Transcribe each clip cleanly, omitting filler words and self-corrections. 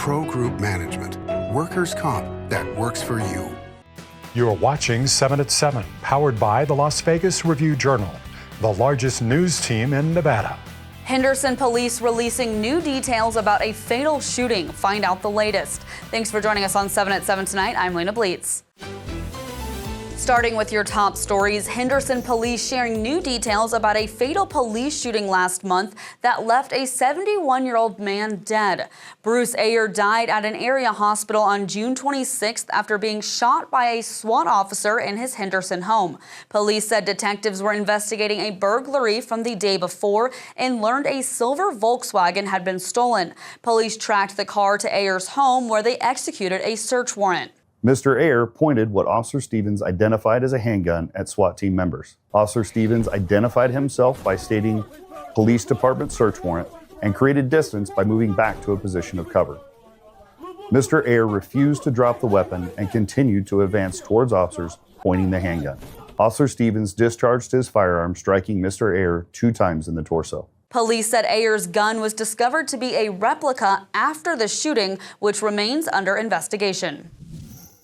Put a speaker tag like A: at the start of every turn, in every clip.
A: Pro Group Management. Workers' comp that works for you.
B: You're watching 7 at 7, powered by the Las Vegas Review-Journal, the largest news team in Nevada.
C: Henderson police releasing new details about a fatal shooting. Find out the latest. Thanks for joining us on 7 at 7 tonight. I'm Lena Bleetz. Starting with your top stories, Henderson police sharing new details about a fatal police shooting last month that left a 71-year-old man dead. Bruce Ayer died at an area hospital on June 26th after being shot by a SWAT officer in his Henderson home. Police said detectives were investigating a burglary from the day before and learned a silver Volkswagen had been stolen. Police tracked the car to Ayer's home where they executed a search warrant.
D: Mr. Ayer pointed what Officer Stevens identified as a handgun at SWAT team members. Officer Stevens identified himself by stating police department search warrant and created distance by moving back to a position of cover. Mr. Ayer refused to drop the weapon and continued to advance towards officers pointing the handgun. Officer Stevens discharged his firearm, striking Mr. Ayer 2 times in the torso.
C: Police said Ayer's gun was discovered to be a replica after the shooting, which remains under investigation.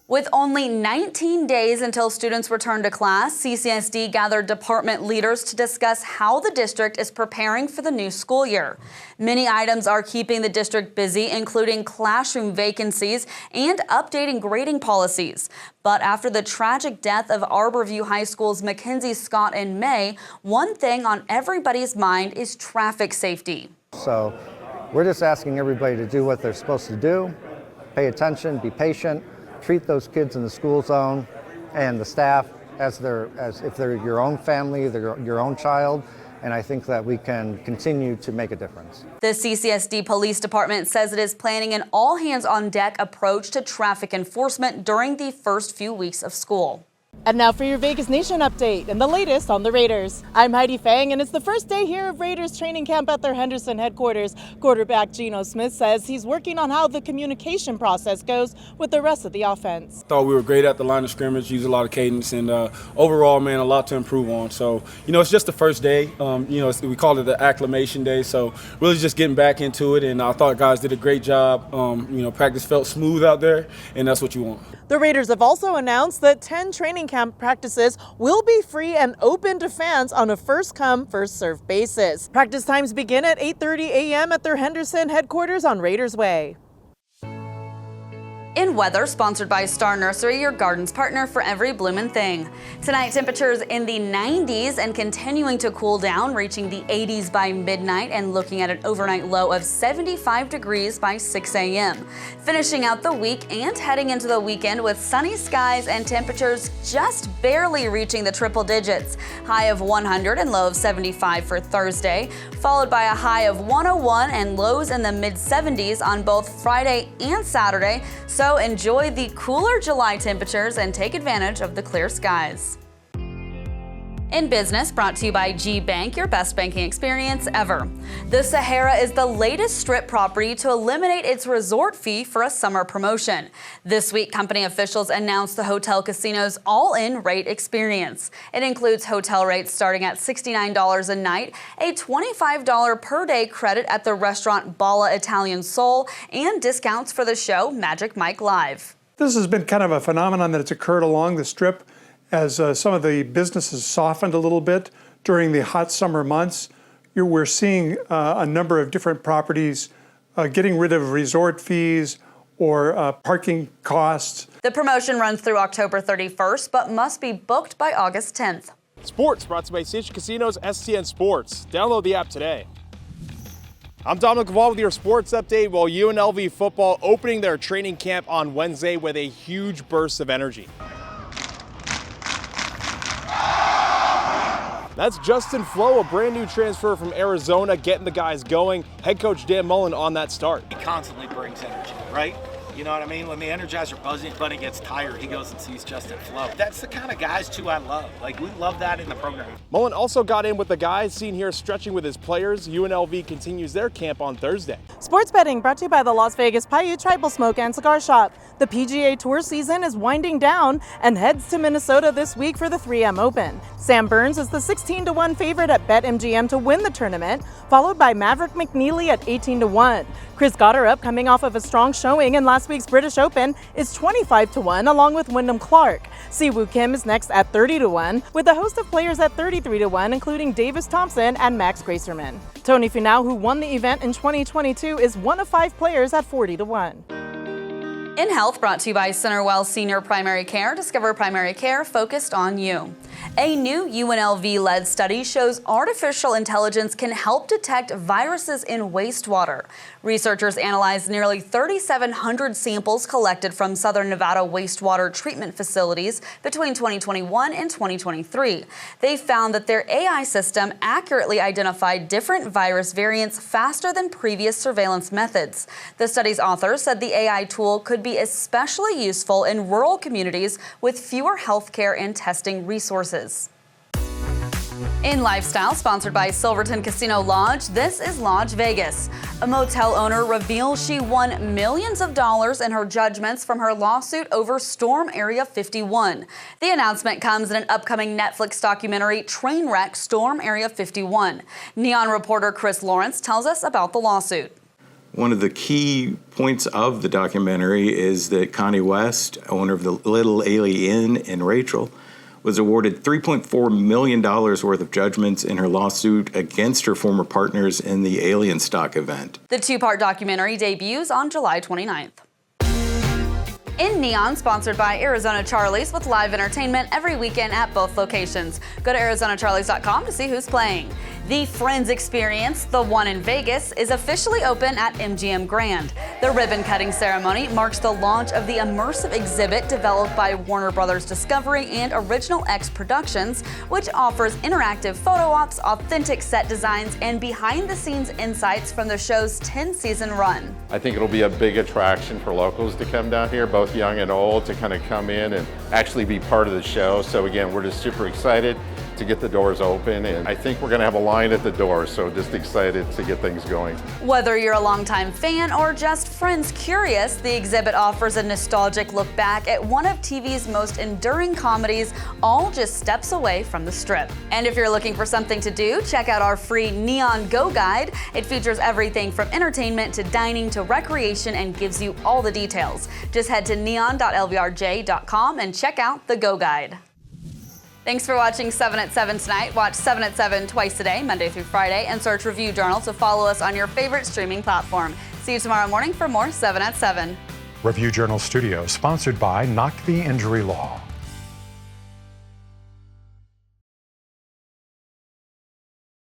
C: With only 19 days until students return to class, CCSD gathered department leaders to discuss how the district is preparing for the new school year. Many items are keeping the district busy, including classroom vacancies and updating grading policies. But after the tragic death of Arborview High School's Mackenzie Scott in May, one thing on everybody's mind is traffic safety.
E: So we're just asking everybody to do what they're supposed to do, pay attention, be patient. Treat those kids in the school zone and the staff as if they're your own family, they're your own child, and I think that we can continue to make a difference.
C: The CCSD Police Department says it is planning an all-hands-on-deck approach to traffic enforcement during the first few weeks of school.
F: And now for your Vegas Nation update and the latest on the Raiders. I'm Heidi Fang, and it's the first day here of Raiders training camp at their Henderson headquarters. Quarterback Geno Smith says he's working on how the communication process goes with the rest of the offense.
G: Thought we were great at the line of scrimmage, used a lot of cadence, and overall, man, a lot to improve on. So, it's just the first day. We call it the acclimation day, so really just getting back into it, and I thought guys did a great job. Practice felt smooth out there, and that's what you want.
F: The Raiders have also announced that 10 training camp practices will be free and open to fans on a first-come, first-served basis. Practice times begin at 8:30 a.m. at their Henderson headquarters on Raiders Way.
C: In weather, sponsored by Star Nursery, your garden's partner for every bloomin' thing. Tonight, temperatures in the 90s and continuing to cool down, reaching the 80s by midnight and looking at an overnight low of 75 degrees by 6 a.m. Finishing out the week and heading into the weekend with sunny skies and temperatures just barely reaching the triple digits. High of 100 and low of 75 for Thursday, followed by a high of 101 and lows in the mid-70s on both Friday and Saturday. So enjoy the cooler July temperatures and take advantage of the clear skies. In business, brought to you by G Bank, your best banking experience ever. The Sahara is the latest strip property to eliminate its resort fee for a summer promotion. This week, company officials announced the hotel casino's all-in rate experience. It includes hotel rates starting at $69 a night, a $25 per day credit at the restaurant Bala Italian Soul, and discounts for the show Magic Mike Live.
H: This has been kind of a phenomenon that's occurred along the strip as some of the businesses softened a little bit during the hot summer months. We're seeing a number of different properties getting rid of resort fees or parking costs.
C: The promotion runs through October 31st, but must be booked by August 10th.
I: Sports brought to you by Station Casinos STN Sports. Download the app today. I'm Dominic Caval with your sports update. While UNLV football opening their training camp on Wednesday with a huge burst of energy. That's Justin Flo, a brand new transfer from Arizona, getting the guys going. Head coach Dan Mullen on that start.
J: He constantly brings energy, right? You know what I mean? When the Energizer Bunny gets tired, he goes and sees Justin Flo. That's the kind of guys, too, I love. We love that in the program.
I: Mullen also got in with the guys seen here stretching with his players. UNLV continues their camp on Thursday.
F: Sports betting brought to you by the Las Vegas Paiute Tribal Smoke and Cigar Shop. The PGA Tour season is winding down and heads to Minnesota this week for the 3M Open. Sam Burns is the 16-1 favorite at BetMGM to win the tournament, followed by Maverick McNeely at 18-1. Chris Gotterup, coming off of a strong showing in last week's British Open, is 25-1 along with Wyndham Clark. Siwoo Kim is next at 30-1, with a host of players at 33-1, including Davis Thompson and Max Gracerman. Tony Finau, who won the event in 2022, is one of 5 players at 40-1.
C: In Health, brought to you by Centerwell Senior Primary Care. Discover primary care focused on you. A new UNLV-led study shows artificial intelligence can help detect viruses in wastewater. Researchers analyzed nearly 3,700 samples collected from Southern Nevada wastewater treatment facilities between 2021 and 2023. They found that their AI system accurately identified different virus variants faster than previous surveillance methods. The study's authors said the AI tool could be especially useful in rural communities with fewer healthcare and testing resources. In Lifestyle, sponsored by Silverton Casino Lodge, this is Lodge Vegas. A motel owner reveals she won millions of dollars in her judgments from her lawsuit over Storm Area 51. The announcement comes in an upcoming Netflix documentary, Trainwreck Storm Area 51. Neon reporter Chris Lawrence tells us about the lawsuit.
K: One of the key points of the documentary is that Connie West, owner of the Little Ailey Inn in Rachel, was awarded $3.4 million worth of judgments in her lawsuit against her former partners in the Alien Stock event.
C: The 2-part documentary debuts on July 29th. In Neon, sponsored by Arizona Charlie's, with live entertainment every weekend at both locations. Go to ArizonaCharlies.com to see who's playing. The Friends Experience, the one in Vegas, is officially open at MGM Grand. The ribbon-cutting ceremony marks the launch of the immersive exhibit developed by Warner Bros. Discovery and Original X Productions, which offers interactive photo ops, authentic set designs, and behind-the-scenes insights from the show's 10-season run.
L: I think it'll be a big attraction for locals to come down here, both young and old, to kind of come in and actually be part of the show. So again, we're just super excited to get the doors open, and I think we're going to have a line at the door, so just excited to get things going.
C: Whether you're a longtime fan or just friends curious, the exhibit offers a nostalgic look back at one of TV's most enduring comedies, all just steps away from the Strip. And if you're looking for something to do, check out our free Neon Go Guide. It features everything from entertainment to dining to recreation and gives you all the details. Just head to neon.lvrj.com and check out the Go Guide. Thanks for watching 7 at 7 tonight. Watch 7 at 7 twice a day, Monday through Friday, and search Review Journal to follow us on your favorite streaming platform. See you tomorrow morning for more 7 at 7.
B: Review Journal Studio, sponsored by Knock the Injury Law.